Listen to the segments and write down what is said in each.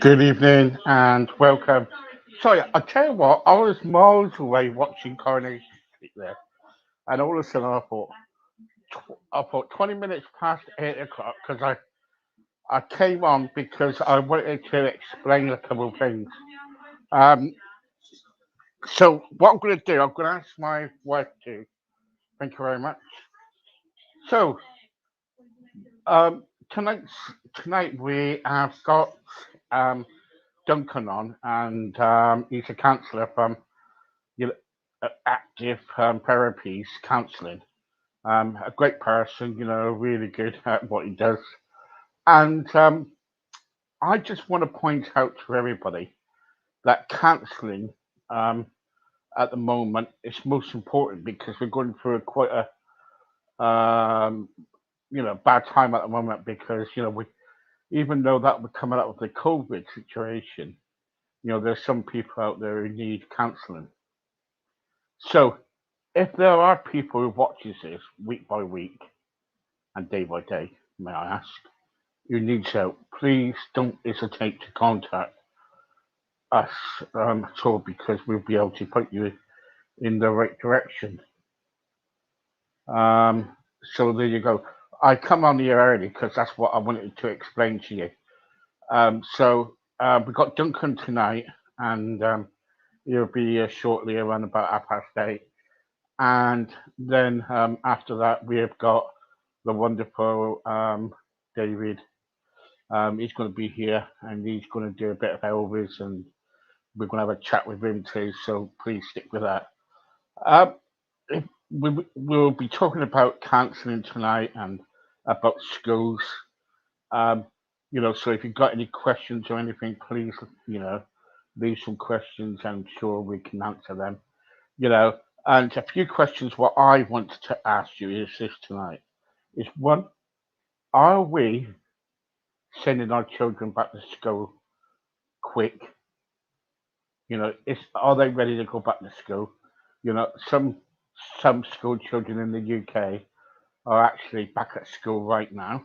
Good evening and welcome. Sorry, I tell you what, I was miles away watching Coronation Street there, and all of a sudden I thought 20 minutes past 8 o'clock because I came on because I wanted to explain a couple of things. Um, so what I'm going to do, I'm going to ask my wife to. Thank you very much. So um, tonight's tonight we have got um, Duncan on, and he's a counsellor from you know, Active Therapies Counselling. A great person, really good at what he does. And I just want to point out to everybody that counselling um, at the moment is most important because we're going through quite a bad time at the moment because we even though that we're coming out of the COVID situation, there's some people out there who need counselling. So if there are people who watches this week by week and day by day, may I ask, who needs help, please don't hesitate to contact us at all because we'll be able to put you in the right direction. Um, so there you go. I come on here early because that's what I wanted to explain to you. We've got Duncan tonight, and he'll be here shortly around about 8:30. And then after that, we've got the wonderful David. He's going to be here and he's going to do a bit of Elvis and we're going to have a chat with him too. So please stick with that. Um, we'll be talking about counselling tonight and about schools. Um, so if you've got any questions or anything, please, leave some questions. I'm sure we can answer them. You know, and a few questions what I want to ask you is this tonight. Is one, are we sending our children back to school quick? Are they ready to go back to school? Some school children in the UK are actually back at school right now.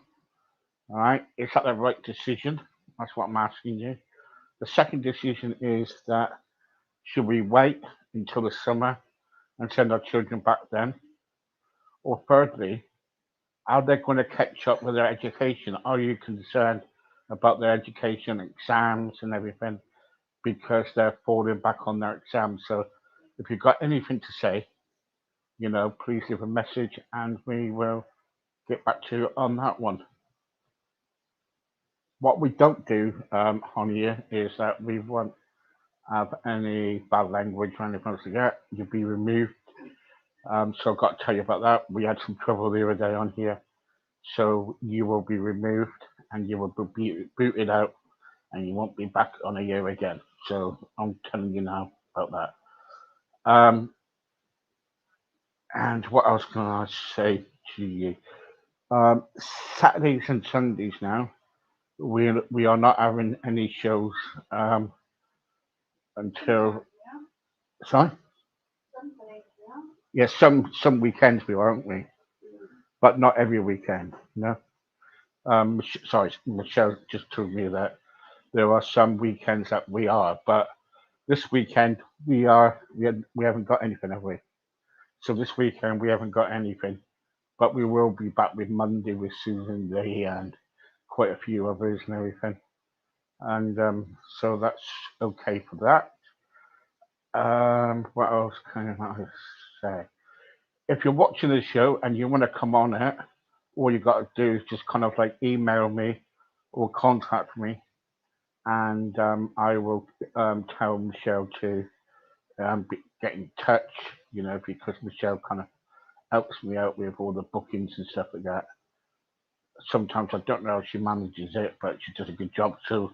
All right, is that the right decision? That's what I'm asking you. The second decision is that should we wait until the summer and send our children back then? Or thirdly, are they going to catch up with their education? Are you concerned about their education, exams, and everything because they're falling back on their exams? So, if you've got anything to say, please leave a message and we will get back to you on that one. What we don't do on here is that we won't have any bad language or anything else like that. You'll be removed. So I've got to tell you about that. We had some trouble the other day on here. So you will be removed and you will be booted out and you won't be back on a year again. So I'm telling you now about that. And what else can I say to you? Um, Saturdays and Sundays now, we are not having any shows until sorry. Yes, some weekends we are, aren't we? But not every weekend. No. Sorry, Michelle just told me that there are some weekends that we are, but this weekend we haven't got anything, have we? So this weekend we haven't got anything, but we will be back with Monday with Susan Lee and quite a few others and everything, and so that's okay for that. What else can I say? If you're watching the show and you want to come on it, all you got to do is just kind of like email me or contact me, and I will tell Michelle to get in touch, because Michelle kind of helps me out with all the bookings and stuff like that. Sometimes I don't know how she manages it, but she does a good job. So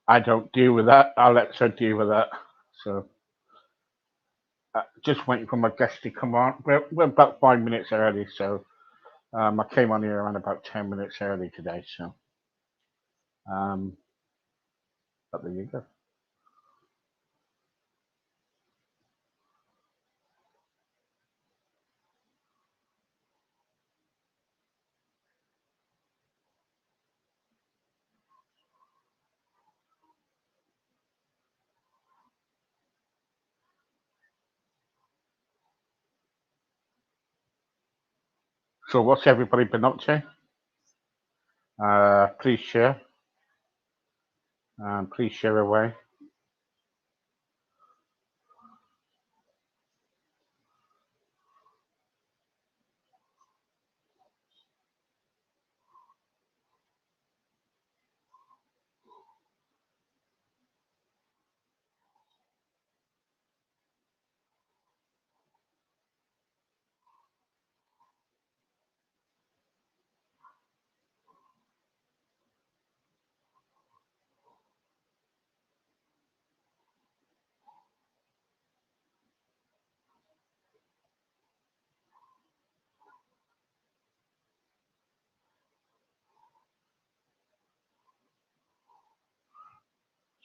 I don't deal with that. I'll let her deal with that. So just waiting for my guest to come on. We're about 5 minutes early, so I came on here around about 10 minutes early today. So, um, but there you go. So what's everybody been up to? Please share. Please share away.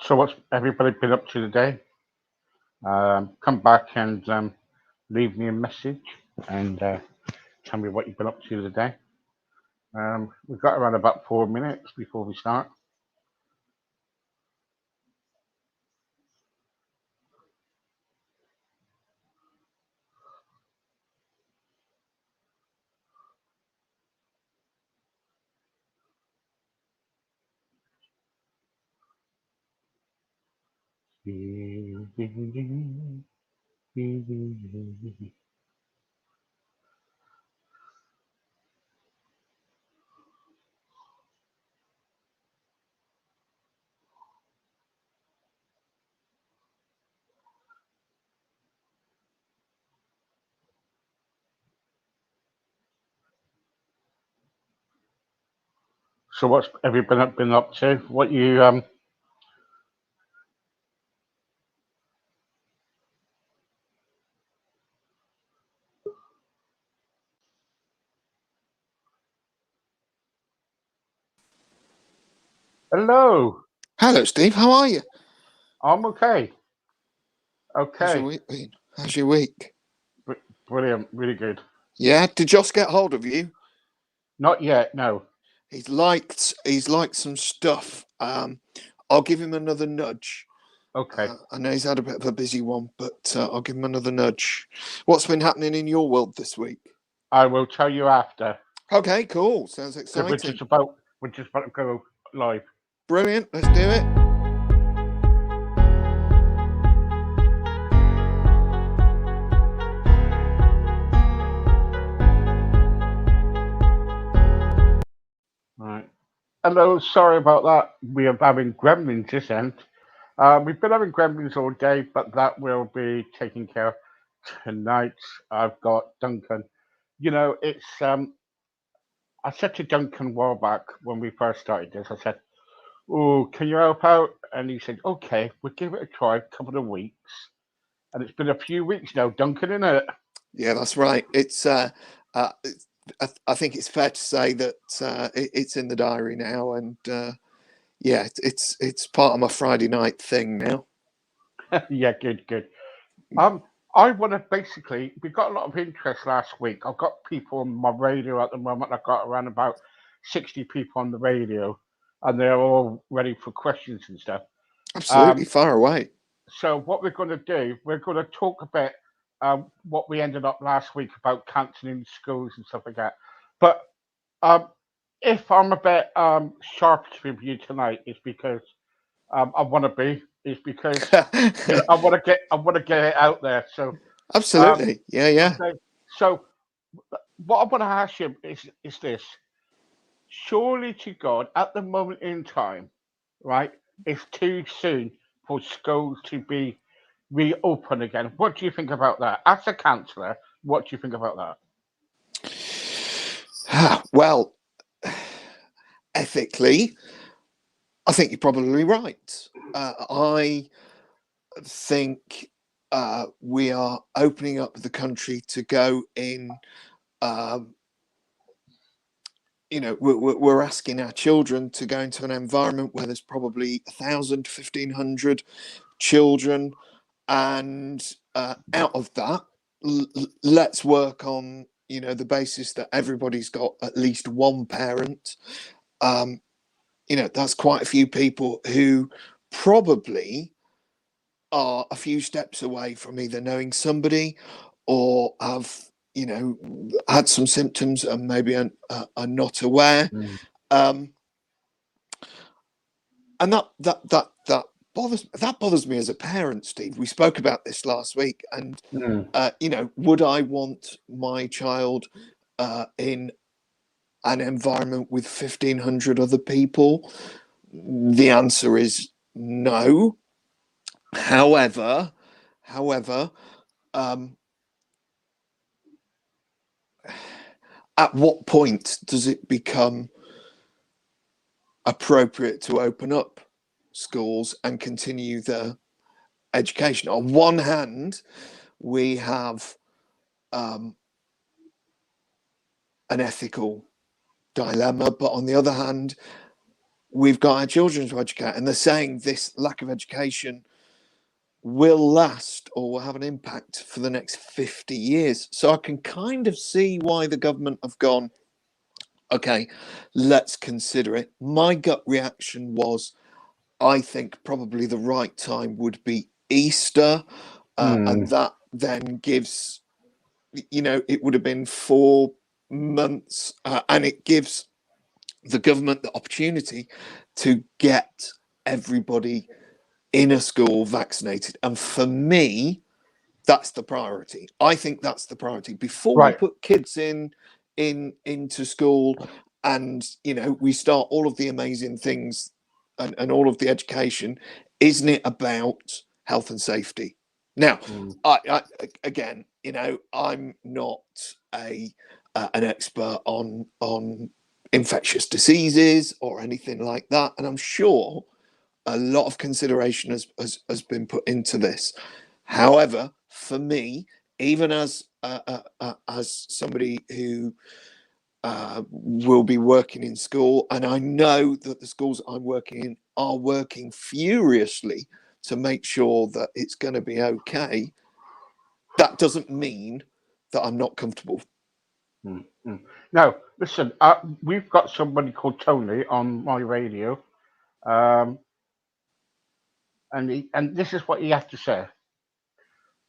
So what's everybody been up to today? Come back and leave me a message and tell me what you've been up to today. We've got around about 4 minutes before we start. So what's everybody been up to? What you Hello. Hello, Steve. How are you? I'm okay. How's your Okay. week been? How's your week? Brilliant. Really good. Yeah. Did Joss get hold of you? Not yet. No. He's liked some stuff. I'll give him another nudge. Okay. I know he's had a bit of a busy one, but I'll give him another nudge. What's been happening in your world this week? I will tell you after. Okay, cool. Sounds We're exciting. just about to go live. Brilliant. Let's do it. Right. Hello. Sorry about that. We are having gremlins this end. We've been having gremlins all day, but that will be taken care of tonight. I've got Duncan. You know, it's I said to Duncan a while back when we first started this, I said, "Oh, can you help out?" And he said, "Okay, we'll give it a try, a couple of weeks." And it's been a few weeks now, Duncan, isn't it? Yeah, that's right. I think it's fair to say that it's in the diary now, and yeah, it's part of my Friday night thing now. Yeah, good, good. Um, I want to basically. We got a lot of interest last week. I've got people on my radio at the moment. I've got around about 60 people on the radio, and they're all ready for questions and stuff. Absolutely, Um, far away. so what we're going to do, we're going to talk about what we ended up last week about cancelling schools and stuff like that. But um, if I'm a bit sharp with you tonight, it's because I want to be. It's because I want to get it out there. So um, Absolutely, yeah. okay. So what I want to ask you is this: surely to God, at the moment in time, right, it's too soon for schools to be reopened again. What do you think about that? As a counsellor, what do you think about that? Well, ethically, I think you're probably right. I think we are opening up the country to go in. We're asking our children to go into an environment where there's probably 1,000, 1,500 children, and out of that, let's work on the basis that everybody's got at least one parent. That's quite a few people who probably are a few steps away from either knowing somebody or have had some symptoms and maybe are not aware. And that bothers me as a parent, Steve. We spoke about this last week, and would I want my child in an environment with 1,500 other people? The answer is no. However, at what point does it become appropriate to open up schools and continue the education? On one hand, we have an ethical dilemma, but on the other hand, we've got our children to educate, and they're saying this lack of education will last or will have an impact for the next 50 years. So I can kind of see why the government have gone, okay, let's consider it. My gut reaction was, I think probably the right time would be Easter, and that then gives, it would have been 4 months, and it gives the government the opportunity to get everybody in a school vaccinated. And for me, that's the priority. I think that's the priority. Before we put kids into school and, we start all of the amazing things and all of the education, isn't it about health and safety? Now, I again, I'm not an expert on infectious diseases or anything like that, and I'm sure a lot of consideration has been put into this. However, for me, even as somebody who will be working in school, and I know that the schools I'm working in are working furiously to make sure that it's going to be okay, that doesn't mean that I'm not comfortable. No, listen, we've got somebody called Tony on my radio, and this is what he has to say.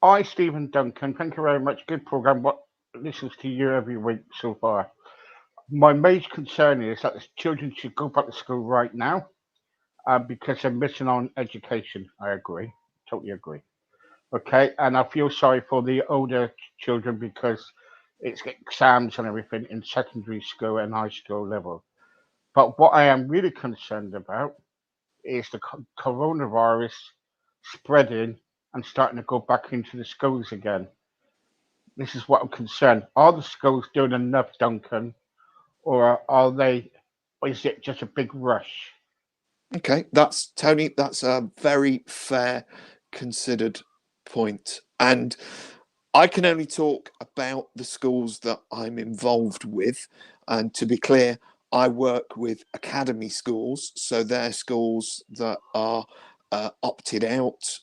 I, Stephen Duncan, thank you very much. Good program. What listens to you every week so far. My major concern is that the children should go back to school right now, because they're missing on education. I agree, totally agree. Okay, and I feel sorry for the older children because it's exams and everything in secondary school and high school level. But what I am really concerned about is the coronavirus spreading and starting to go back into the schools again. This is what I'm concerned. Are the schools doing enough, Duncan, or are they? Or is it just a big rush? Okay, that's Tony. That's a very fair, considered point, and I can only talk about the schools that I'm involved with. And to be clear, I work with academy schools, so they're schools that are opted out,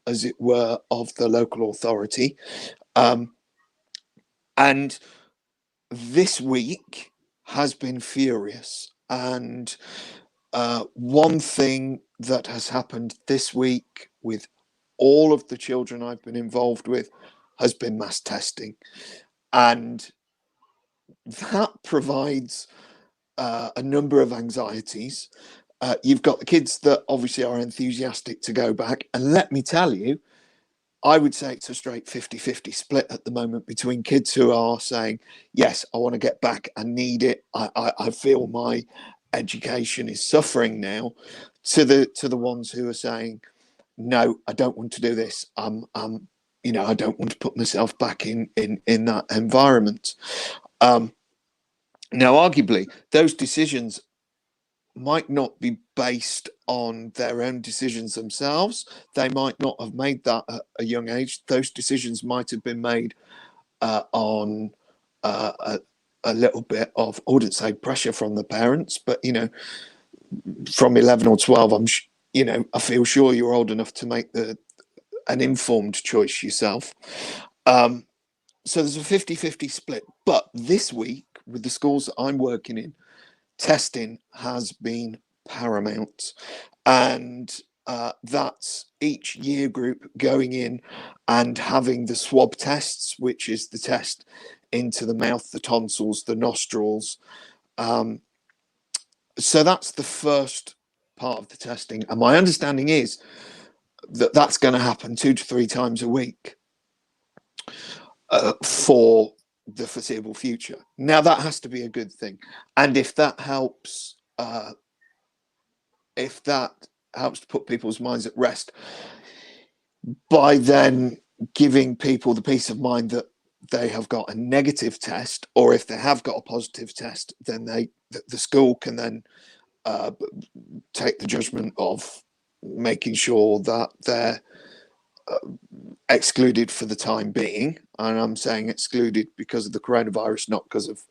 as it were, of the local authority. And this week has been furious. And one thing that has happened this week with all of the children I've been involved with has been mass testing. And that provides a number of anxieties. You've got the kids that obviously are enthusiastic to go back. And let me tell you, I would say it's a straight 50-50 split at the moment between kids who are saying, yes, I want to get back, I need it, I feel my education is suffering now, to the ones who are saying, no, I don't want to do this. I don't want to put myself back in that environment. Now, arguably, those decisions might not be based on their own decisions themselves. They might not have made that at a young age. Those decisions might have been made on a little bit of, I wouldn't say pressure from the parents, but, from 11 or 12, I feel sure you're old enough to make an informed choice yourself. So there's a 50-50 split. But this week, with the schools that I'm working in, testing has been paramount. And that's each year group going in and having the swab tests, which is the test into the mouth, the tonsils, the nostrils. So that's the first part of the testing. And my understanding is that that's going to happen 2 to 3 times a week for the foreseeable future. Now, that has to be a good thing. And if that helps, to put people's minds at rest by then giving people the peace of mind that they have got a negative test, or if they have got a positive test, then the school can then take the judgment of making sure that they're excluded for the time being. And I'm saying excluded because of the coronavirus, not because of,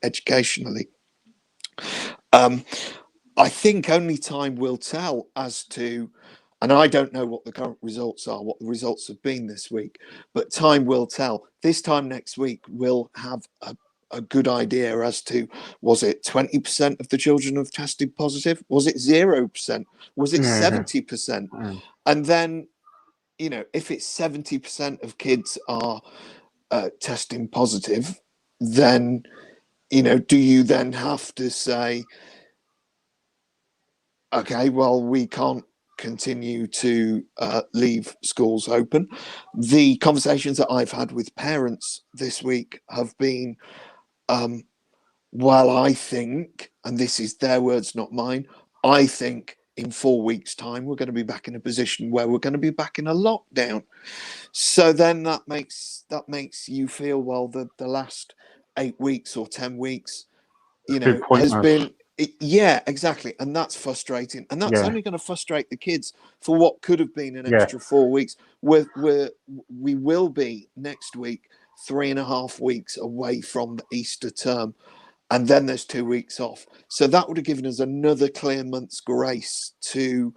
educationally. I think only time will tell as to, and I don't know what the current results are, what the results have been this week, but time will tell. This time next week, we'll have a good idea as to, was it 20% of the children have tested positive? Was it 0%? Was it 70%? And then, if it's 70% of kids are testing positive, then, do you then have to say, okay, well, we can't continue to leave schools open? The conversations that I've had with parents this week have been, well, I think, and this is their words, not mine, I think in 4 weeks' time, we're going to be back in a position where we're going to be back in a lockdown. So then that makes you feel, well, the last 8 weeks or 10 weeks, has been, yeah, exactly. And that's frustrating. And that's only going to frustrate the kids for what could have been an extra 4 weeks. We will be next week 3.5 weeks away from the Easter term. And then there's 2 weeks off. So that would have given us another clear month's grace to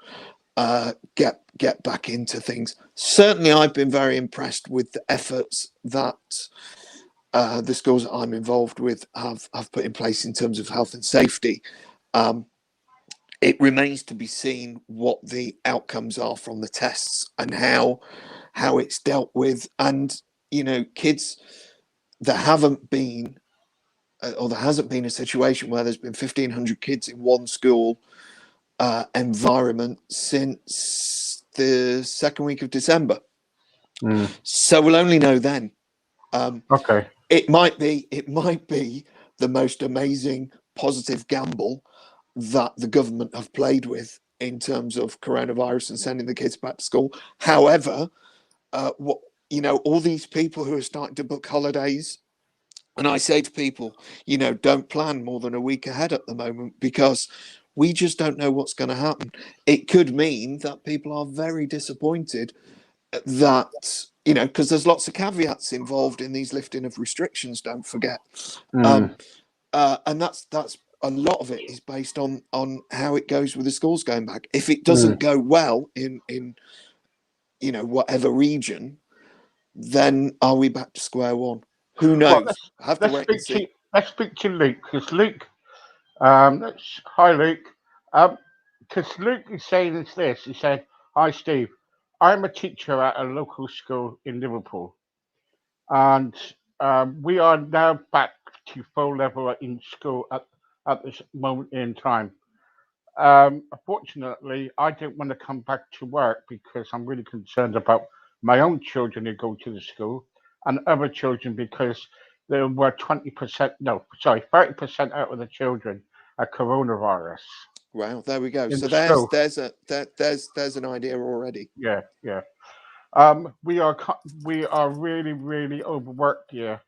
get back into things. Certainly, I've been very impressed with the efforts that the schools that I'm involved with have put in place in terms of health and safety. It remains to be seen what the outcomes are from the tests and how it's dealt with. And, kids that haven't been, or there hasn't been a situation where there's been 1,500 kids in one school environment since the second week of December. So we'll only know then. Okay. It might be the most amazing positive gamble that the government have played with in terms of coronavirus and sending the kids back to school. However, all these people who are starting to book holidays, and I say to people, don't plan more than a week ahead at the moment, because we just don't know what's going to happen. It could mean that people are very disappointed that, because there's lots of caveats involved in these lifting of restrictions, don't forget. And that's a lot of it is based on how it goes with the schools going back. If it doesn't go well in whatever region, then are we back to square one? Who knows? Well, Have to wait and see. let's speak to Luke, because Luke, hi Luke, because Luke is saying this. He said, "Hi Steve, I'm a teacher at a local school in Liverpool, and we are now back to full level in school at this moment in time. Unfortunately, I don't want to come back to work because I'm really concerned about my own children who go to the school and other children, because there were 30% out of the children are coronavirus." Wow, there we go. In So the there's an idea already. Yeah. We are really, really overworked here,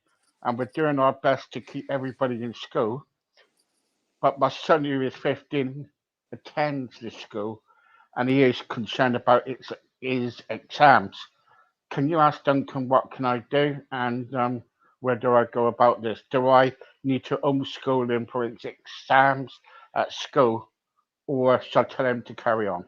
and we're doing our best to keep everybody in school. But my son, who is 15, attends this school, and he is concerned about his exams. Can you ask Duncan what can I do, and where do I go about this? Do I need to homeschool him for his exams at school, or shall I tell him to carry on?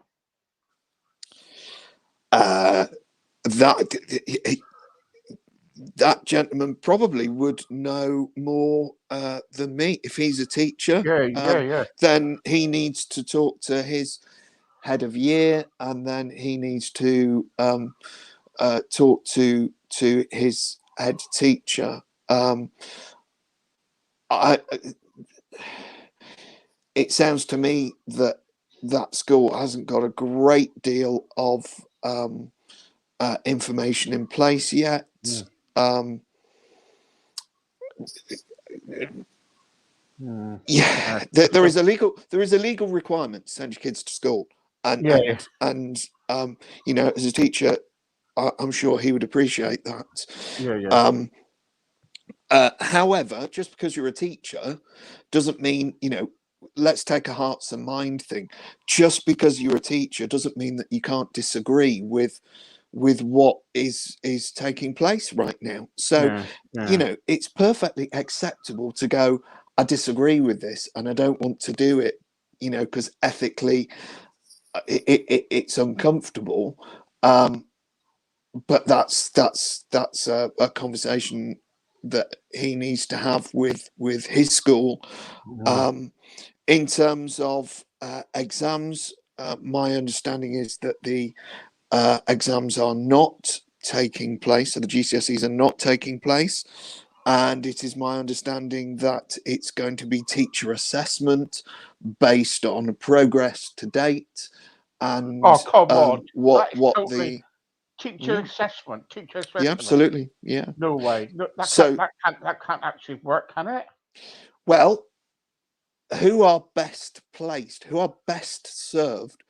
That gentleman probably would know more than me. If he's a teacher, Yeah. then he needs to talk to his head of year, and then he needs to talk to his head teacher. It sounds to me that that school hasn't got a great deal of information in place yet. Mm. Um, Mm. yeah, there is a legal requirement to send your kids to school, and Yeah. you know, as a teacher, I'm sure he would appreciate that. Yeah. However, just because you're a teacher doesn't mean, you know, let's take a hearts and mind thing. Just because you're a teacher doesn't mean that you can't disagree with what is taking place right now. So, Yeah. you Yeah. know, it's perfectly acceptable to go, I disagree with this and I don't want to do it, you know, because ethically it's uncomfortable. But that's a conversation that he needs to have with his school. Mm. In terms of exams, my understanding is that the exams are not taking place, so the GCSEs are not taking place. And it is my understanding that it's going to be teacher assessment based on progress to date and Oh, come on. That is what totally the teacher yeah, assessment. Teacher yeah, assessment. absolutely, yeah. No way. No, So, that can't actually work, can it? well, who are best placed, who are best served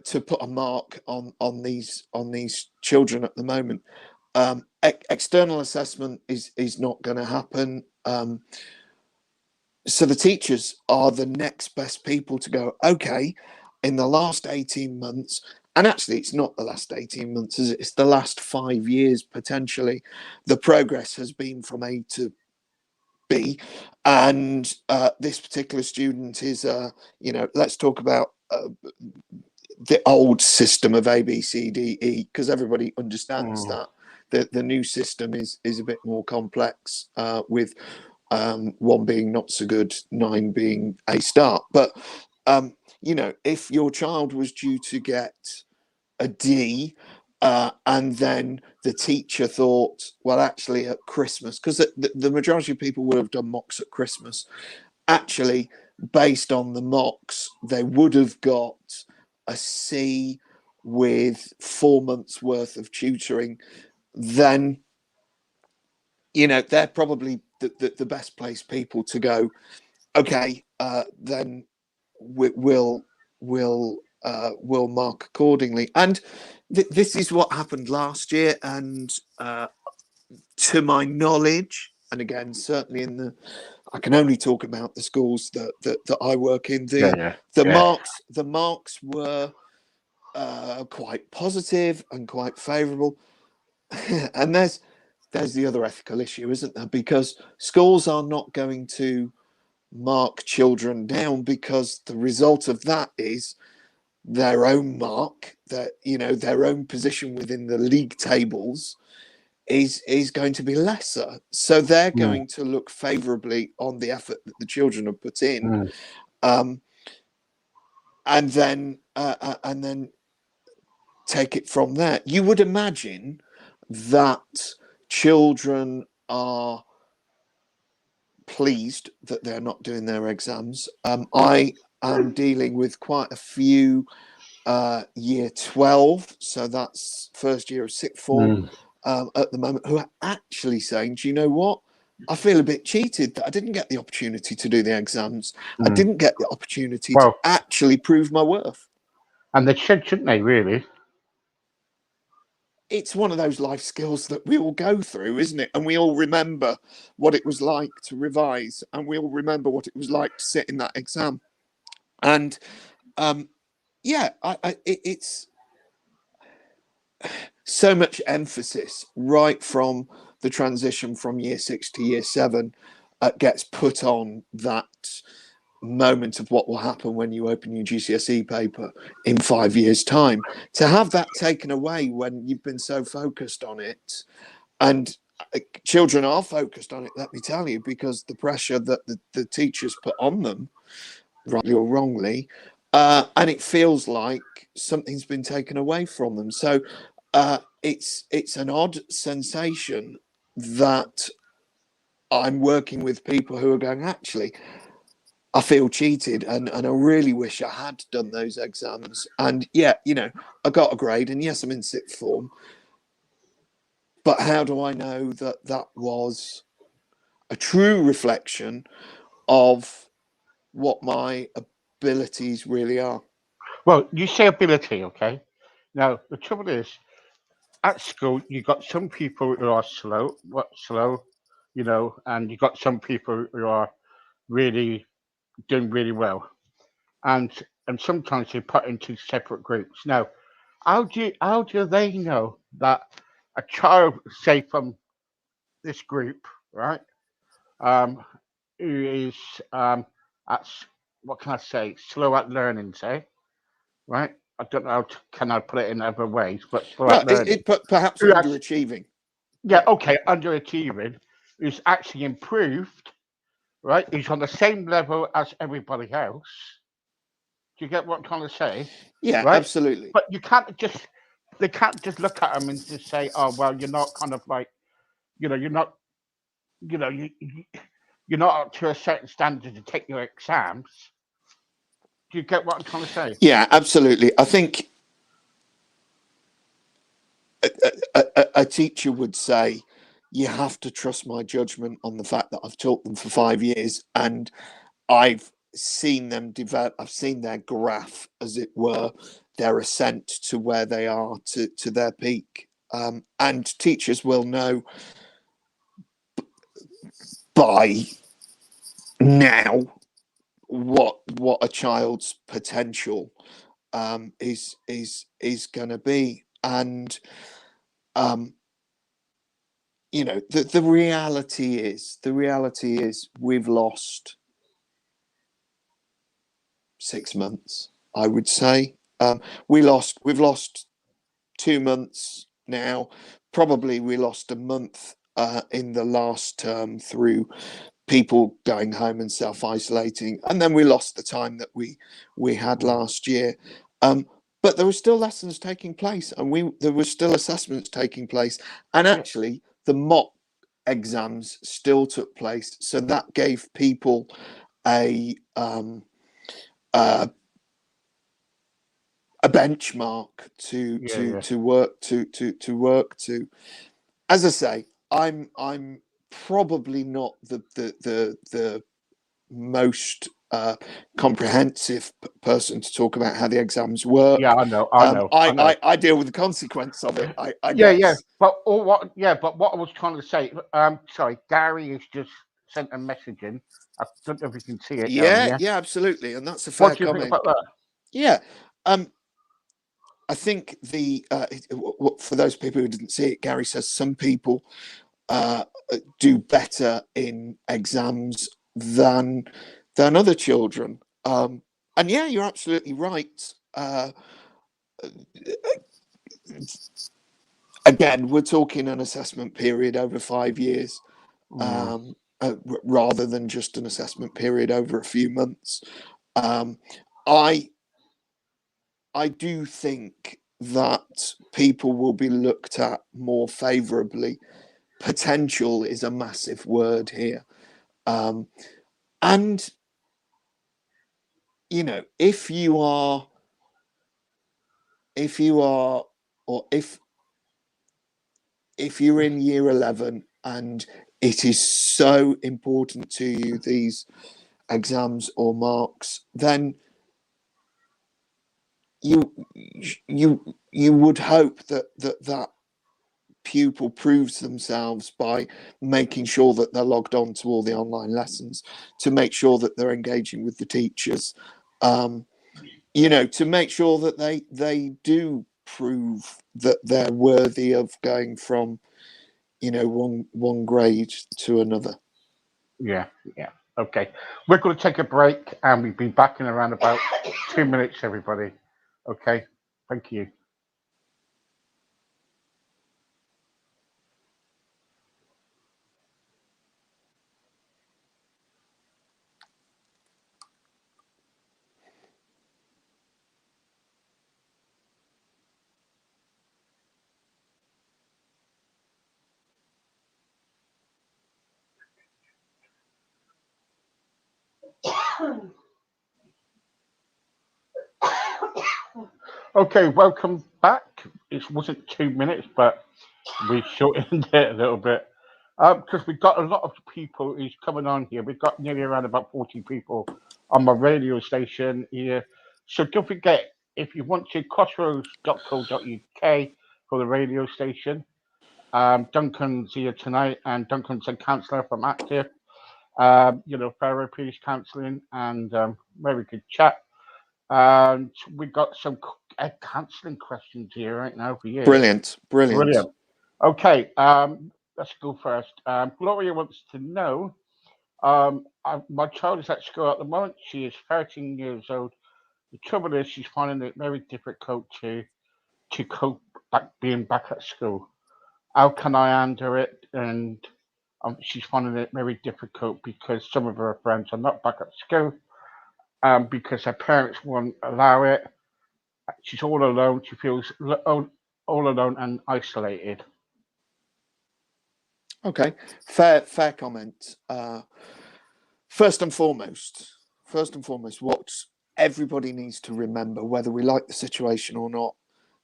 to put a mark on these children at the moment? External assessment is not going to happen. So the teachers are the next best people to go, okay, in the last 18 months, and actually it's not the last 18 months, it's the last 5 years potentially, the progress has been from A to B. And this particular student is, you know, let's talk about the old system of A, B, C, D, E, because everybody understands Mm. that. The new system is a bit more complex, with 1 being not so good, 9 being a start. But you know, if your child was due to get a D, and then the teacher thought, well, actually at Christmas, because the majority of people would have done mocks at Christmas. Actually, based on the mocks, they would have got a C with 4 months worth of tutoring. Then, you know, they're probably the best placed people to go, okay, then we'll mark accordingly. And this is what happened last year, and to my knowledge, and again, certainly I can only talk about the schools that I work in. Yeah. The marks were quite positive and quite favourable. And there's the other ethical issue, isn't there? Because schools are not going to mark children down, because the result of that is their own mark, that, you know, their own position within the league tables is going to be lesser. So they're Mm. going to look favorably on the effort that the children have put in, Mm. um, and then take it from there. You would imagine that children are pleased that they're not doing their exams. I am dealing with quite a few year 12, so that's first year of sixth form, Mm. at the moment, who are actually saying, do you know what? I feel a bit cheated that I didn't get the opportunity to do the exams. I Mm. didn't get the opportunity to Well, actually prove my worth. and they should, shouldn't they, really? It's one of those life skills that we all go through, isn't it? And we all remember what it was like to revise, and we all remember what it was like to sit in that exam. And yeah, it's so much emphasis right from the transition from year 6 to year 7 gets put on that moment of what will happen when you open your GCSE paper in 5 years' time. To have that taken away when you've been so focused on it, and children are focused on it, let me tell you, because the pressure that the teachers put on them, rightly or wrongly, and it feels like something's been taken away from them. So it's an odd sensation that I'm working with people who are going, actually, I feel cheated, and I really wish I had done those exams. And yeah, I got a grade, and yes, I'm in sixth form. But how do I know that that was a true reflection of what my abilities really are? Well, you say ability, okay? Now, the trouble is, at school, you got some people who are slow, and you got some people who are really doing really well, and and sometimes they put into separate groups. Now, how do they know that a child, say from this group, right, um, who is at what can I say, slow at learning, say, right? I don't know can I put it in other ways, but slow Well, at learning. perhaps Who has, underachieving. yeah, Yeah, okay, underachieving, who's actually improved, right? He's on the same level as everybody else. Do you get what I'm trying to say? yeah, Right? absolutely. But they can't just look at him and just say, oh, well, you're not kind of like, you're not, you know, you're not up to a certain standard to take your exams. Do you get what I'm trying to say? Yeah, absolutely. I think a teacher would say, you have to trust my judgment on the fact that I've taught them for 5 years, and I've seen them develop. I've seen their graph, as it were, their ascent to where they are to their peak. And teachers will know by now what a child's potential is going to be. And um, the reality is we've lost 6 months, I would say. We've lost 2 months now. Probably we lost a month in the last term through people going home and self-isolating, and then we lost the time that we had last year. But there were still lessons taking place, and there were still assessments taking place, and Yeah, actually the mock exams still took place. So that gave people a uh, a benchmark to yeah, to yeah, to work to work to. As I say, I'm probably not the most comprehensive person to talk about how the exams yeah. work. I know. I deal with the consequence of it, I Yeah, yeah. guess. But all what? Yeah, but what I was trying to say. Sorry, Gary has just sent a message in. I don't know if you can see it down Yeah, here. yeah, absolutely, and that's a fair What do you think comment. about that? Yeah, I think for those people who didn't see it, Gary says some people uh, do better in exams than other children. And yeah, you're absolutely right. Again, we're talking an assessment period over 5 years, Mm, rather than just an assessment period over a few months. Um, I I do think that people will be looked at more favourably. Potential is a massive word here, um, and if you are, if you are, or if you're in year 11 and it is so important to you, these exams or marks, then you you would hope that pupil proves themselves by making sure that they're logged on to all the online lessons, to make sure that they're engaging with the teachers, um, to make sure that they do prove that they're worthy of going from one grade to another. yeah, yeah. Okay. We're going to take a break and we'll be back in around about 2 minutes, everybody. Okay. Thank you. Okay, welcome back. It wasn't 2 minutes, but we shortened it a little bit because we've got a lot of people who's coming on here. We've got nearly around about 40 people on my radio station here. So don't forget, if you want to, crossroads.co.uk for the radio station. Duncan's here tonight, and Duncan's a counsellor from Active, therapy, counselling, and very good chat. And we got some counselling questions here right now for you. Brilliant, brilliant. Brilliant. Okay, let's go first. Gloria wants to know. My child is at school at the moment. She is 13 years old. The trouble is, she's finding it very difficult to cope being back at school. How can I handle it? And she's finding it very difficult because some of her friends are not back at school, because her parents won't allow it. She's all alone. She feels all alone and isolated. Okay, fair comment. First and foremost, what everybody needs to remember, whether we like the situation or not,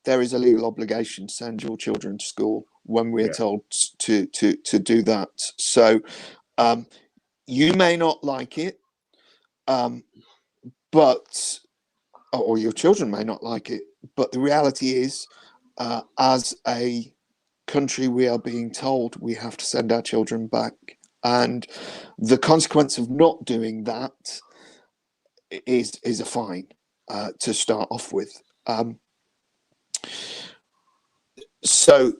there is a legal obligation to send your children to school when we're told to do that. So you may not like it, but or your children may not like it, but the reality is, as a country, we are being told we have to send our children back, and the consequence of not doing that is a fine, to start off with. So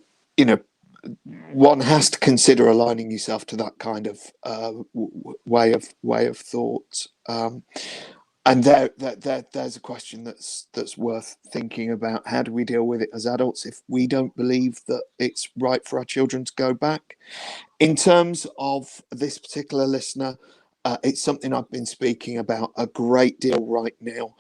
one has to consider aligning yourself to that kind of way of thought. And there's a question that's worth thinking about. How do we deal with it as adults if we don't believe that it's right for our children to go back? In terms of this particular listener, it's something I've been speaking about a great deal right now.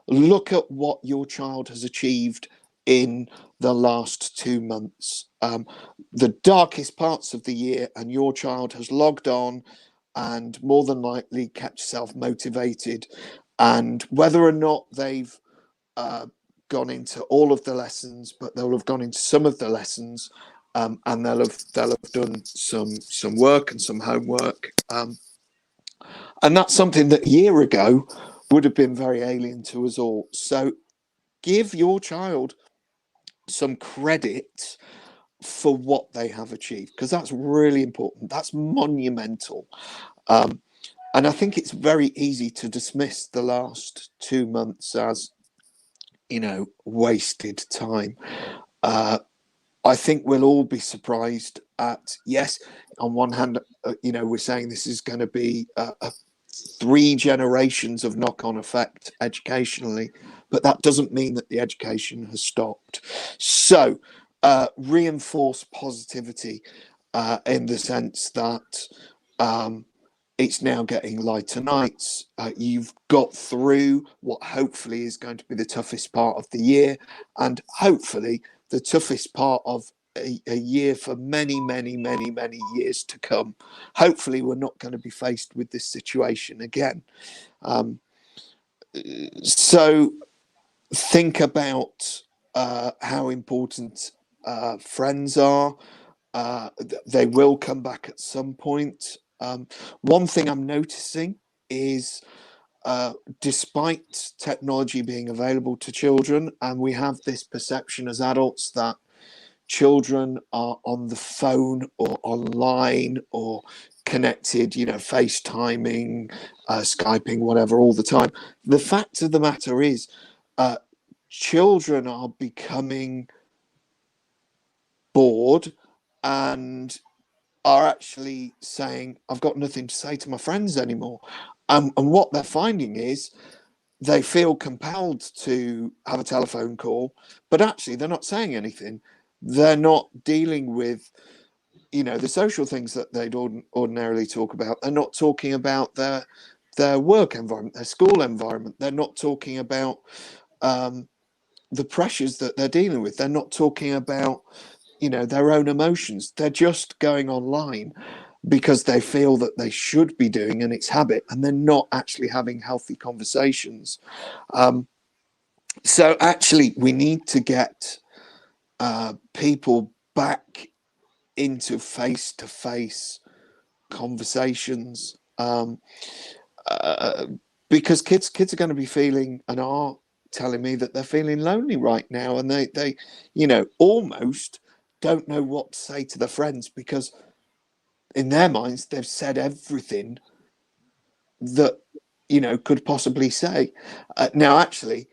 Look at what your child has achieved in the last 2 months, the darkest parts of the year, and your child has logged on and more than likely kept yourself motivated. And whether or not they've gone into all of the lessons, but they'll have gone into some of the lessons, and they'll have done some work and some homework. And that's something that a year ago would have been very alien to us all. So give your child some credit for what they have achieved, because that's really important. That's monumental. And I think it's very easy to dismiss the last 2 months as, wasted time. I think we'll all be surprised at, yes, on one hand, we're saying this is going to be 3 generations of knock-on effect educationally, but that doesn't mean that the education has stopped. So reinforce positivity in the sense that it's now getting lighter nights. You've got through what hopefully is going to be the toughest part of the year, and hopefully the toughest part of a year for many, many, many, many years to come. Hopefully we're not going to be faced with this situation again. So think about how important friends are. They will come back at some point. One thing I'm noticing is, despite technology being available to children, and we have this perception as adults that children are on the phone or online or connected, FaceTiming, Skyping, whatever, all the time. The fact of the matter is, children are becoming bored and are actually saying, I've got nothing to say to my friends anymore. And what they're finding is they feel compelled to have a telephone call, but actually they're not saying anything. They're not dealing with, the social things that they'd ordinarily talk about. They're not talking about their work environment, their school environment. They're not talking about the pressures that they're dealing with. They're not talking about, their own emotions. They're just going online. because they feel that they should be doing, and it's habit, and they're not actually having healthy conversations. So actually, we need to get people back into face-to-face conversations, because kids are going to be feeling, and are telling me, that they're feeling lonely right now, and they almost don't know what to say to their friends, because in their minds they've said everything that could possibly say. Now actually,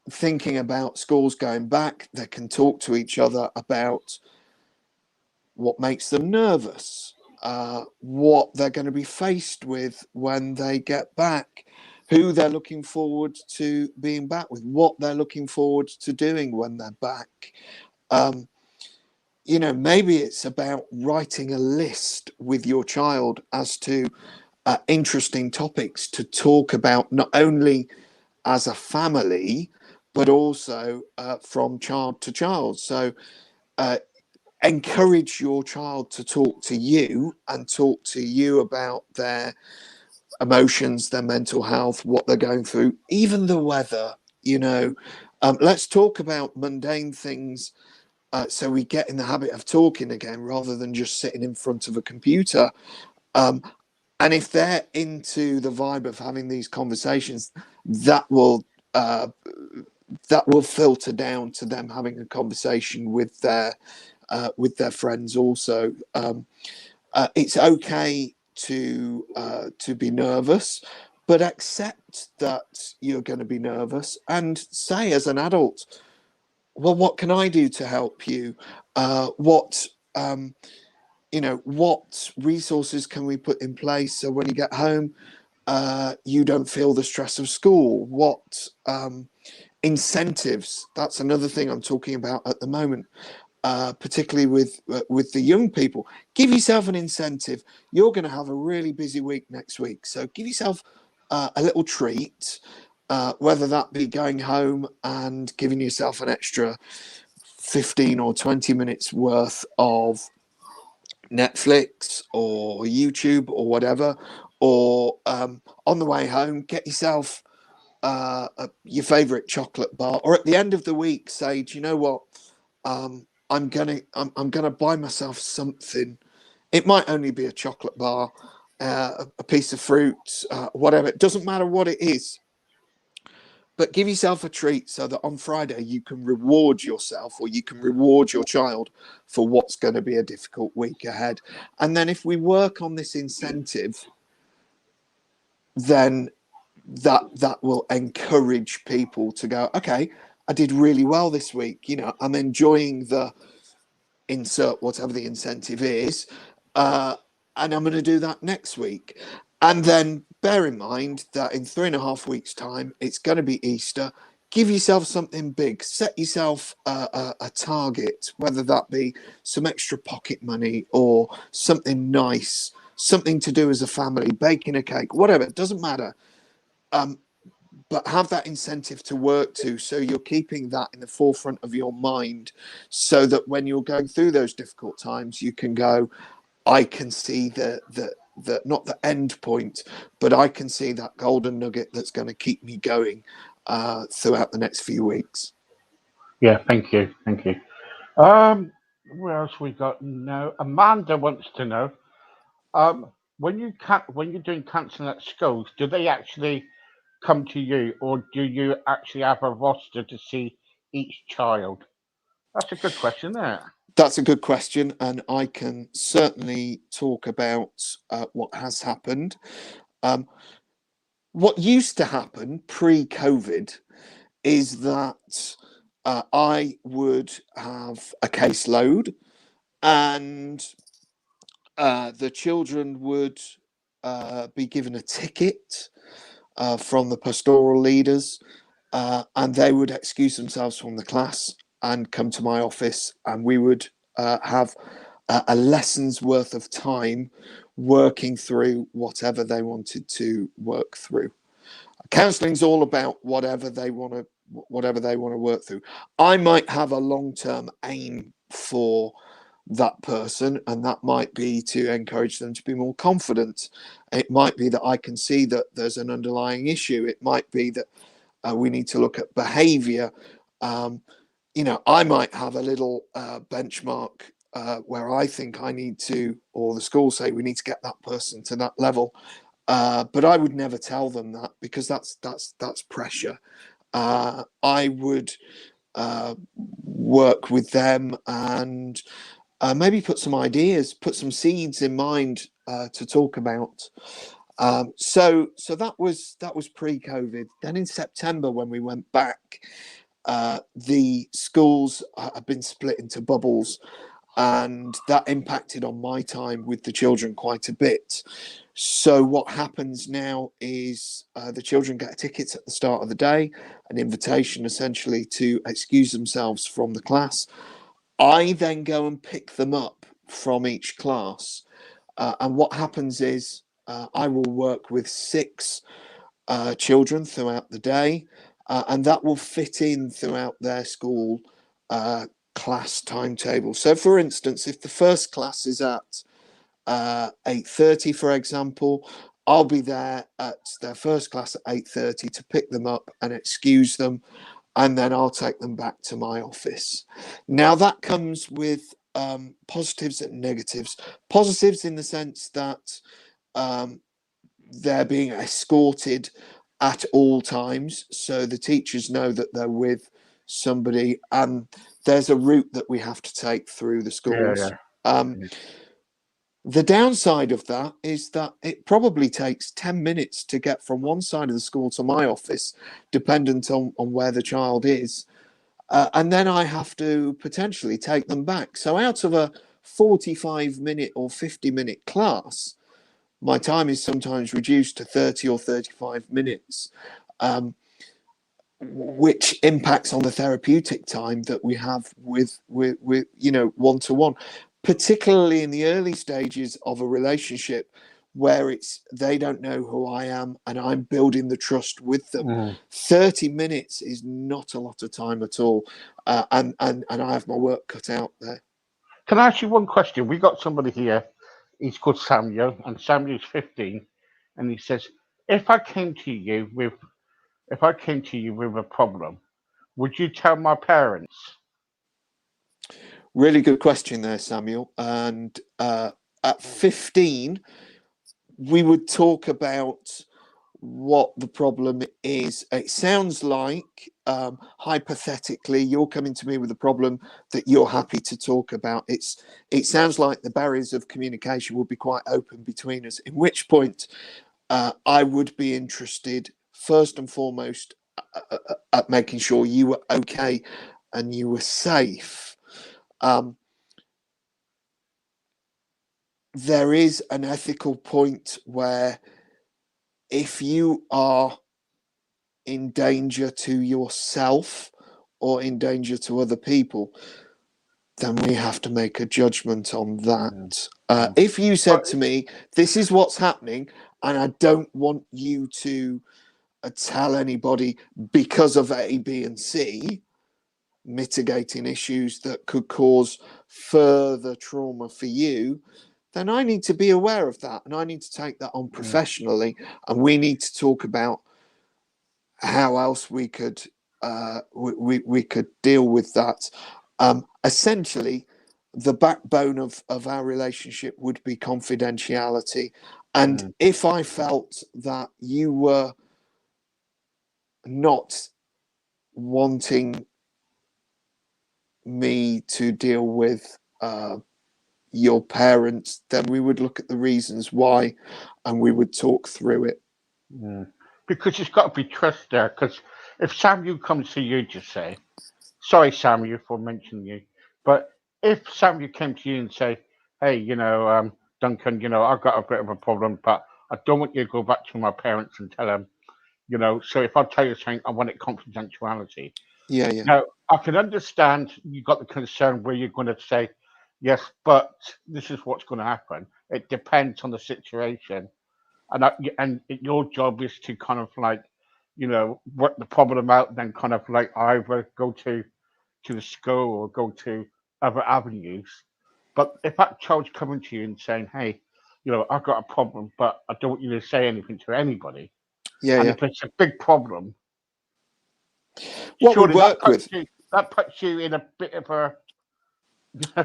thinking about schools going back, they can talk to each other about what makes them nervous, what they're going to be faced with when they get back, who they're looking forward to being back with, what they're looking forward to doing when they're back. Maybe it's about writing a list with your child as to interesting topics to talk about, not only as a family, but also from child to child. So encourage your child to talk to you, and talk to you about their emotions, their mental health, what they're going through, even the weather. Let's talk about mundane things, so we get in the habit of talking again, rather than just sitting in front of a computer. And if they're into the vibe of having these conversations, that will filter down to them having a conversation with their friends also. It's okay to be nervous, but accept that you're going to be nervous, and say as an adult, well, what can I do to help you? What resources can we put in place so when you get home, you don't feel the stress of school? What incentives? That's another thing I'm talking about at the moment, particularly with the young people. Give yourself an incentive. You're going to have a really busy week next week, so give yourself a little treat, whether that be going home and giving yourself an extra 15 or 20 minutes worth of Netflix or YouTube or whatever, or on the way home, get yourself your favorite chocolate bar, or at the end of the week, say, do you know what? I'm gonna buy myself something. It might only be a chocolate bar, a piece of fruit, whatever. It doesn't matter what it is, but give yourself a treat, so that on Friday you can reward yourself, or you can reward your child for what's going to be a difficult week ahead. And then if we work on this incentive, then that will encourage people to go, okay, I did really well this week. I'm enjoying the insert whatever the incentive is, and I'm going to do that next week. And then bear in mind that in 3.5 weeks' time, it's going to be Easter. Give yourself something big. Set yourself a target, whether that be some extra pocket money or something nice, something to do as a family, baking a cake, whatever. It doesn't matter. But have that incentive to work to, so you're keeping that in the forefront of your mind, so that when you're going through those difficult times, you can go, I can see the not the end point, but I can see that golden nugget that's going to keep me going throughout the next few weeks. Yeah, thank you, thank you. What else we got? No, Amanda wants to know. When you're doing counselling at schools, do they actually come to you, or do you actually have a roster to see each child? That's a good question, isn't it? That's a good question, and I can certainly talk about what has happened. What used to happen pre-COVID is that I would have a caseload, and the children would be given a ticket from the pastoral leaders, and they would excuse themselves from the class and come to my office, and we would have a lesson's worth of time working through whatever they wanted to work through. Counseling's all about whatever they want to work through. I might have a long-term aim for that person, and that might be to encourage them to be more confident. It might be that I can see that there's an underlying issue. It might be that we need to look at behavior. I might have a little benchmark where I think I need to, or the school say we need to get that person to that level. But I would never tell them that, because that's pressure. I would work with them and maybe put some ideas, put some seeds in mind to talk about. So that was pre-COVID. Then in September, when we went back, the schools have been split into bubbles, and that impacted on my time with the children quite a bit. So what happens now is the children get tickets at the start of the day, an invitation essentially to excuse themselves from the class. I then go and pick them up from each class. And what happens is I will work with 6 children throughout the day, and that will fit in throughout their school class timetable. So, for instance, if the first class is at 8:30, for example, I'll be there at their first class at 8:30 to pick them up and excuse them, and then I'll take them back to my office. Now, that comes with positives and negatives. Positives in the sense that um, they're being escorted at all times, so the teachers know that they're with somebody, and there's a route that we have to take through the schools. Yeah. The downside of that is that it probably takes 10 minutes to get from one side of the school to my office, dependent on where the child is. And then I have to potentially take them back. So out of a 45-minute or 50-minute class, my time is sometimes reduced to 30 or 35 minutes, which impacts on the therapeutic time that we have with one-to-one, particularly in the early stages of a relationship where they don't know who I am and I'm building the trust with them. 30 minutes is not a lot of time at all, and I have my work cut out there. Can I ask you one question? We got somebody here. He's called Samuel, and Samuel's 15, and he says, "If I came to you with, if I came to you with a problem, would you tell my parents?" Really good question there, Samuel. And at 15, we would talk about what the problem is. It sounds like, hypothetically, you're coming to me with a problem that you're happy to talk about. It sounds like the barriers of communication will be quite open between us, in which point I would be interested, first and foremost, at making sure you were okay and you were safe. There is an ethical point where if you are in danger to yourself or in danger to other people, then we have to make a judgment on that. If you said to me, this is what's happening, and I don't want you to tell anybody because of A, B, and C, mitigating issues that could cause further trauma for you, then I need to be aware of that, and I need to take that on professionally, and we need to talk about how else we could we could deal with that. Essentially, the backbone of our relationship would be confidentiality, and if I felt that you were not wanting me to deal with your parents, then we would look at the reasons why, and we would talk through it. Because there's got to be trust there. Because if Samuel comes to you to say, "Sorry, Samuel, for mentioning you," but if Samuel came to you and say, "Hey, Duncan, I've got a bit of a problem, but I don't want you to go back to my parents and tell them, so if I tell you something, I want it confidentiality." Yeah. Now, I can understand you got the concern where you're going to say, "Yes, but this is what's going to happen." It depends on the situation, and your job is to kind of like, work the problem out, then kind of like either go to the school or go to other avenues. But if that child's coming to you and saying, "Hey, I've got a problem, but I don't want you to say anything to anybody," Yeah, and yeah. if it's a big problem, What we surely work with, that puts you in a bit of a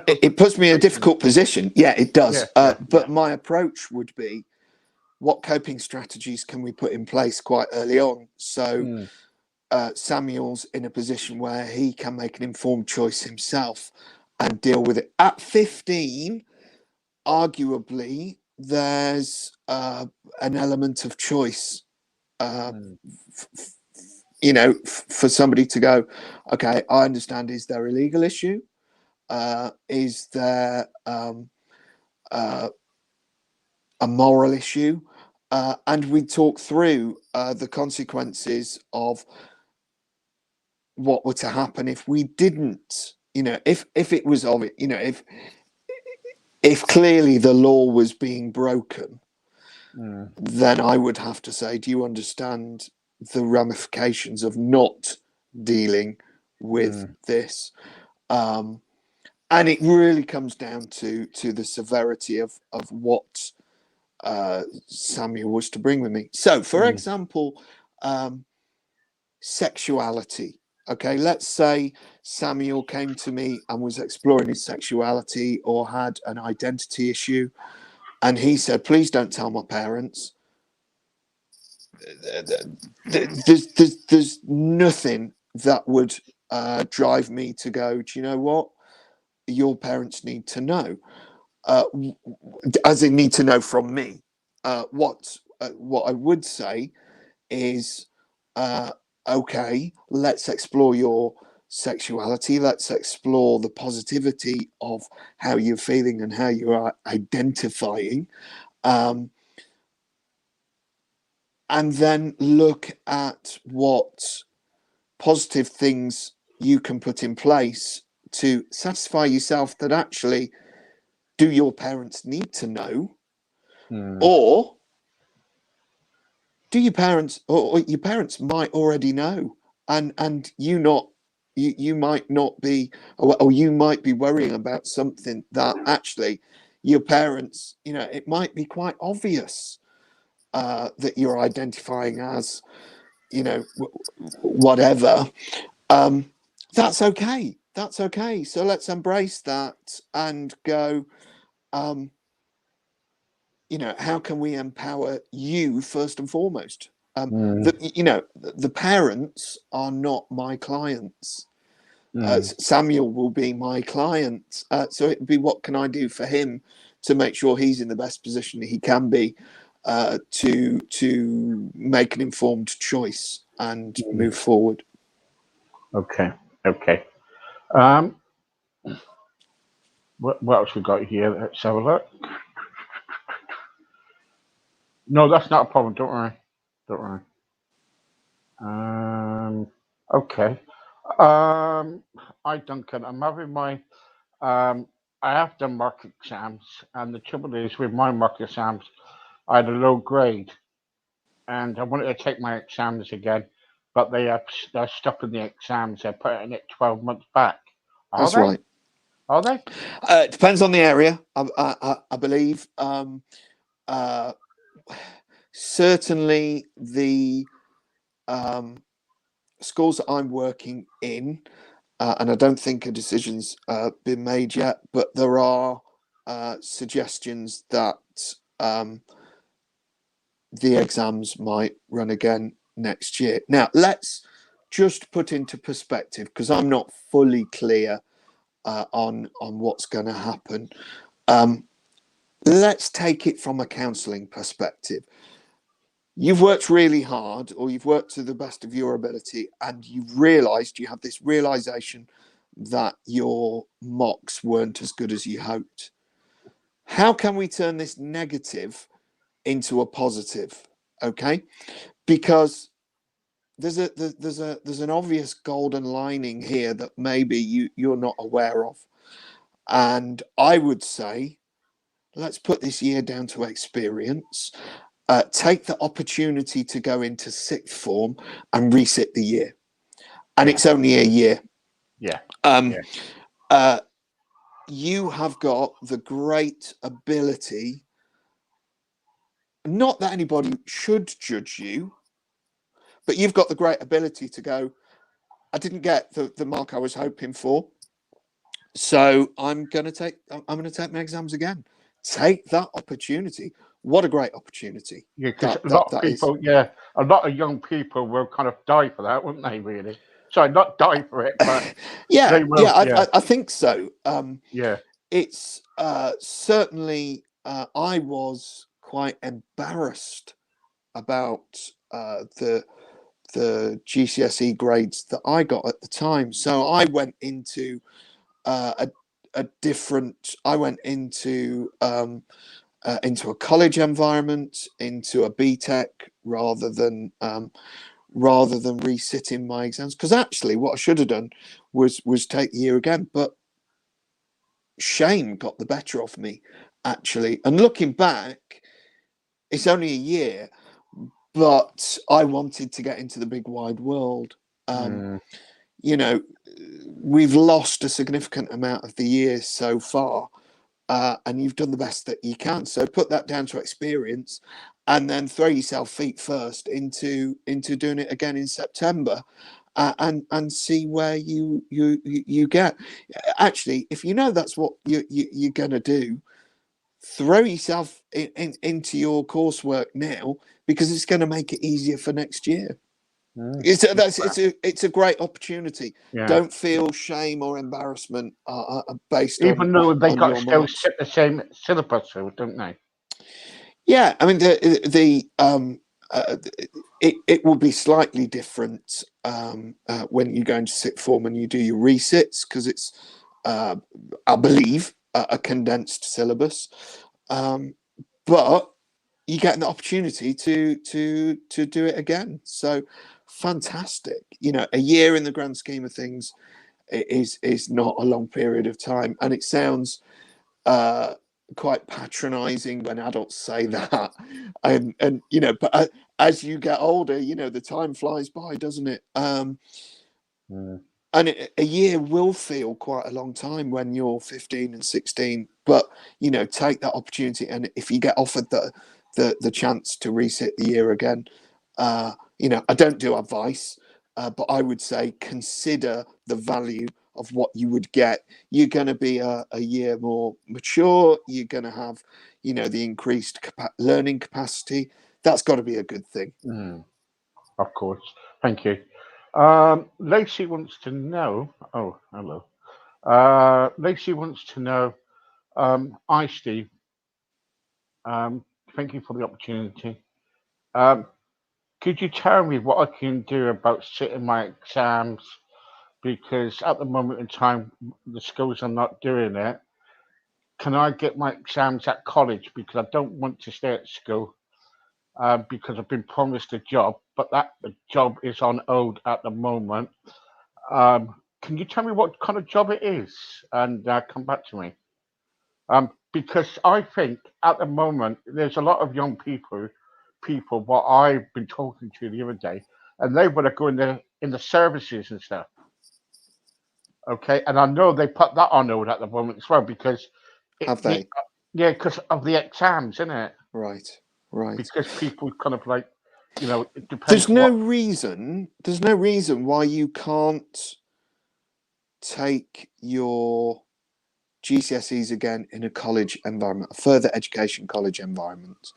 it puts me in a situation. difficult position. Yeah, it Yeah, does. yeah, yeah. But my approach would be, what coping strategies can we put in place quite early on? So Mm, Samuel's in a position where he can make an informed choice himself and deal with it. At 15, arguably, there's an element of choice. mm, For somebody to go, okay, I understand. Is there a legal issue? Is there a moral issue? And we talk through the consequences of what were to happen if we didn't. If it was of it, if clearly the law was being broken, mm, then I would have to say, do you understand the ramifications of not dealing with mm, this? And it really comes down to the severity of what Samuel was to bring with me. So, for mm, example, sexuality. Okay, let's say Samuel came to me and was exploring his sexuality or had an identity issue, and he said, "Please don't tell my parents." There's nothing that would drive me to go, do you know what? Your parents need to know, as they need to know from me. What I would say is, okay, let's explore your sexuality. Let's explore the positivity of how you're feeling and how you are identifying. Um, and then look at what positive things you can put in place to satisfy yourself that actually, do your parents need to know, mm, or do your parents, or your parents might already know, and you might not be, or you might be worrying about something that actually your parents, it might be quite obvious that you're identifying as, whatever. um, that's okay. That's okay. So let's embrace that and go, um, how can we empower you first and foremost? mm, The parents are not my clients. mm, Samuel will be my client. So it'd be, what can I do for him to make sure he's in the best position he can be to make an informed choice and mm. move forward. Okay, okay. Um, what else we got here? Let's have a look. No, that's not a problem. Don't worry. Don't worry. Okay. Um, Duncan. I'm having my I have done mock exams, and the trouble is with my mock exams, I had a low grade, and I wanted to take my exams again, but they're stopping the exams. They're putting it 12 months back. Are That's they? right. Are they? It depends on the area, I believe. Uh, Certainly, the schools that I'm working in, and I don't think a decision's been made yet, but there are suggestions that the exams might run again next year. Now, let's just put into perspective, because I'm not fully clear on what's going to happen. Let's take it from a counselling perspective. You've worked really hard, or you've worked to the best of your ability, and you've realised, you have this realisation that your mocks weren't as good as you hoped. How can we turn this negative into a positive? Okay, because there's an obvious golden lining here that maybe you're not aware of, and I would say, let's put this year down to experience. Take the opportunity to go into sixth form and resit the year, and Yeah, it's only a year. yeah, Um, yeah. uh, you have got the great ability, not that anybody should judge you, but you've got the great ability to go, I didn't get the mark I was hoping for, so I'm going to take my exams again. Take that opportunity. What a great opportunity. Yeah, because a lot of That is. people, yeah, a lot of young people will kind of die for that, wouldn't they? Really? Sorry, not die for it, but Yeah, they will. Yeah, I think so. yeah. It's certainly, I was quite embarrassed about the GCSE grades that I got at the time. So I went into a different. I went into a college environment, into a BTEC, rather than resitting my exams. Because actually, what I should have done was take the year again, but shame got the better of me, actually. And looking back, it's only a year, but I wanted to get into the big wide world. Mm, You know, we've lost a significant amount of the year so far, and you've done the best that you can. So put that down to experience, and then throw yourself feet first into doing it again in September, and see where you get. Actually, if you know that's what you're gonna do, throw yourself into your coursework now, because it's going to make it easier for next year. mm. It's a great opportunity. Yeah. Don't feel shame or embarrassment based Even though they on got to your still marks. sit the same syllabus, though, don't they? Yeah, I mean uh, it will be slightly different when you go into sixth form and you do your resits, because it's I believe a condensed syllabus, um, but you get an opportunity to do it again. So fantastic. A year in the grand scheme of things is not a long period of time, and it sounds uh, quite patronizing when adults say that. And but as you get older, the time flies by, doesn't it? Mm, And a year will feel quite a long time when you're 15 and 16, but take that opportunity, and if you get offered the chance to resit the year again, I don't do advice, but I would say consider the value of what you would get. You're going to be a year more mature. You're going to have the increased learning capacity. That's got to be a good thing. mm. Of course. Thank you. Lacey wants to know. Oh, hello. Lacey wants to know. Hi, Steve. Um, Thank you for the opportunity. Um, could you tell me what I can do about sitting my exams? Because at the moment in time, the schools are not doing it. Can I get my exams at college? Because I don't want to stay at school because I've been promised a job, but that the job is on hold at the moment. Can you tell me what kind of job it is and come back to me? Because I think at the moment there's a lot of young people what I've been talking to the other day, and they want to go in the services and stuff. Okay, and I know they put that on hold at the moment as well because Have the they? yeah, because of the exams, isn't it? Right, right. Because people kind of like, it depends There's what. no reason. There's no reason why you can't take your GCSEs again in a college environment, a further education college environment.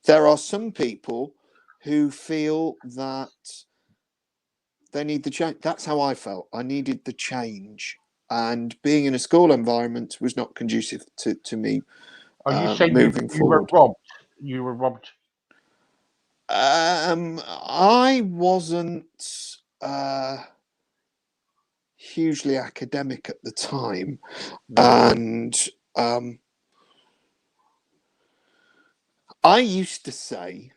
There are some people who feel that they need the change. That's how I felt. I needed the change, and being in a school environment was not conducive to me Are you saying moving you were forward. robbed? You were robbed. I wasn't hugely academic at the time, Mm. and I used to say,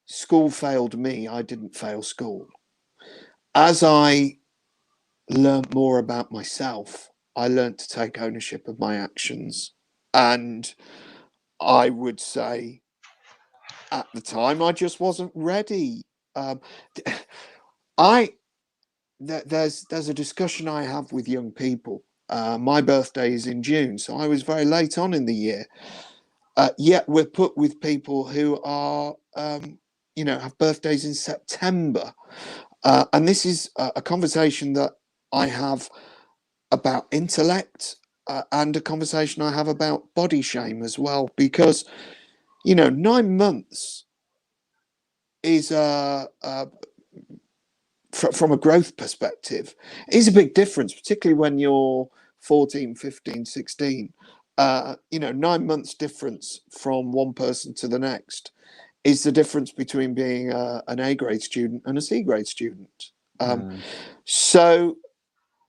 school failed me, I didn't fail school. As I learned more about myself, I learned to take ownership of my actions. And I would say at the time, I just wasn't ready. Um, I there's a discussion I have with young people, My birthday is in June, so I was very late on in the year. Yet we're put with people who are, have birthdays in September. And this is a conversation that I have about intellect, and a conversation I have about body shame as well, because 9 months is from a growth perspective is a big difference, particularly when you're 14, 15, 16. 9 months difference from one person to the next is the difference between being an A grade student and a C grade student. So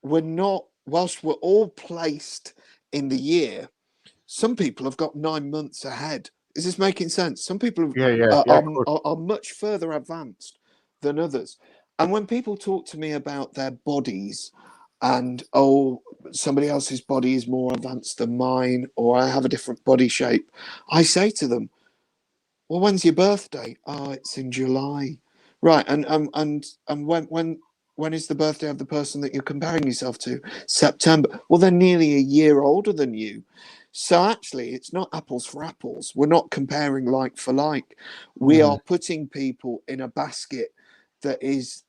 we're not, whilst we're all placed in the year, some people have got 9 months ahead. Is this making sense? Some people Yeah. are much further advanced than others. And when people talk to me about their bodies and, oh, somebody else's body is more advanced than mine, or I have a different body shape, I say to them, well, when's your birthday? Oh, it's in July. Right. And when is the birthday of the person that you're comparing yourself to? September. Well, they're nearly a year older than you. So actually, it's not apples for apples. We're not comparing like for like. We are putting people in a basket that is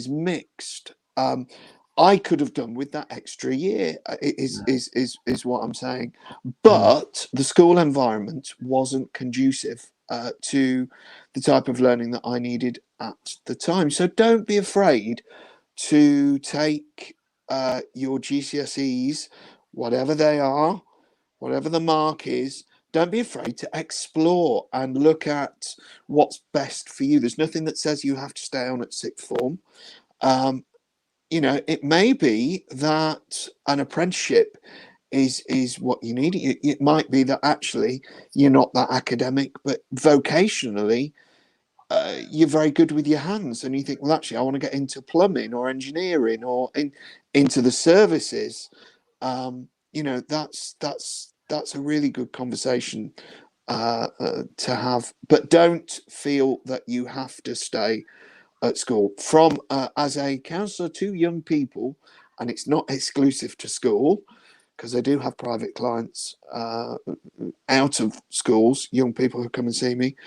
mixed. I could have done with that extra year. Is what I'm saying. But the school environment wasn't conducive to the type of learning that I needed at the time. So don't be afraid to take your GCSEs, whatever they are, whatever the mark is. Don't be afraid to explore and look at what's best for you. There's nothing that says you have to stay on at sixth form. It may be that an apprenticeship is what you need. It might be that actually you're not that academic, but vocationally you're very good with your hands, and you think, well, actually, I want to get into plumbing or engineering or into the services. That's a really good conversation to have. But don't feel that you have to stay at school. From as a counsellor to young people, and it's not exclusive to school, because I do have private clients out of schools, young people who come and see me.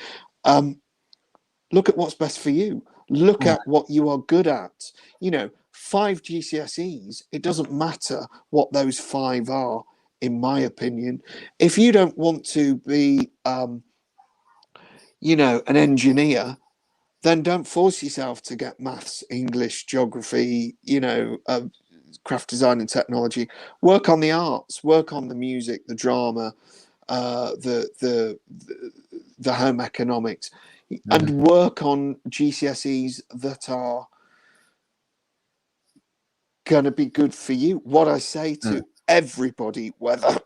Look at what's best for you. Look at what you are good at. 5 GCSEs, it doesn't matter what those 5 are, in my opinion. If you don't want to be, an engineer, then don't force yourself to get maths, English, geography, craft design and technology. Work on the arts, work on the music, the drama, the home economics, and work on GCSEs that are going to be good for you. What I say to everybody, whether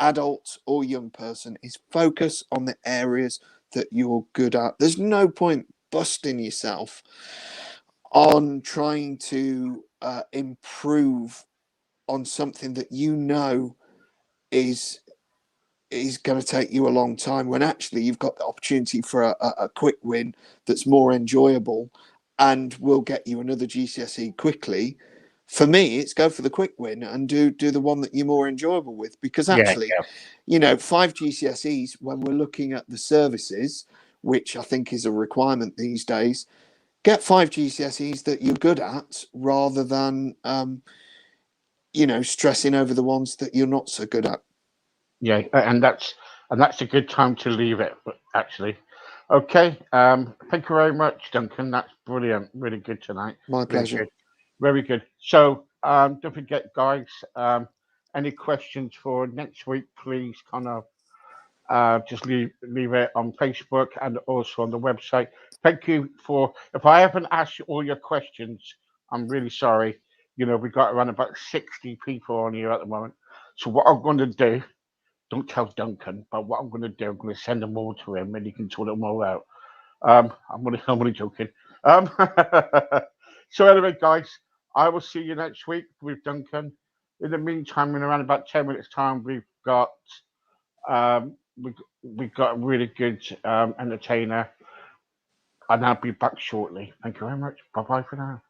adult or young person, is focus on the areas that you're good at. There's no point busting yourself on trying to improve on something that is going to take you a long time, when actually you've got the opportunity for a quick win that's more enjoyable and will get you another GCSE quickly. For me, it's go for the quick win and do the one that you're more enjoyable with, because actually, 5 GCSEs, when we're looking at the services, which I think is a requirement these days, get 5 GCSEs that you're good at, rather than stressing over the ones that you're not so good at. Yeah, and that's a good time to leave it, actually. Okay. Thank you very much, Duncan. That's brilliant. Really good tonight. My Really pleasure. good. Very good. So don't forget, guys. Any questions for next week? Please kind of just leave it on Facebook and also on the website. Thank you for. If I haven't asked you all your questions, I'm really sorry. We've got around about 60 people on here at the moment. So what I'm going to do, don't tell Duncan, but what I'm going to do, I'm going to send them all to him, and he can sort them all out. I'm only joking. Um, so anyway, guys, I will see you next week with Duncan. In the meantime, in around about 10 minutes' time, um, we've got a really good entertainer, and I'll be back shortly. Thank you very much. Bye bye for now.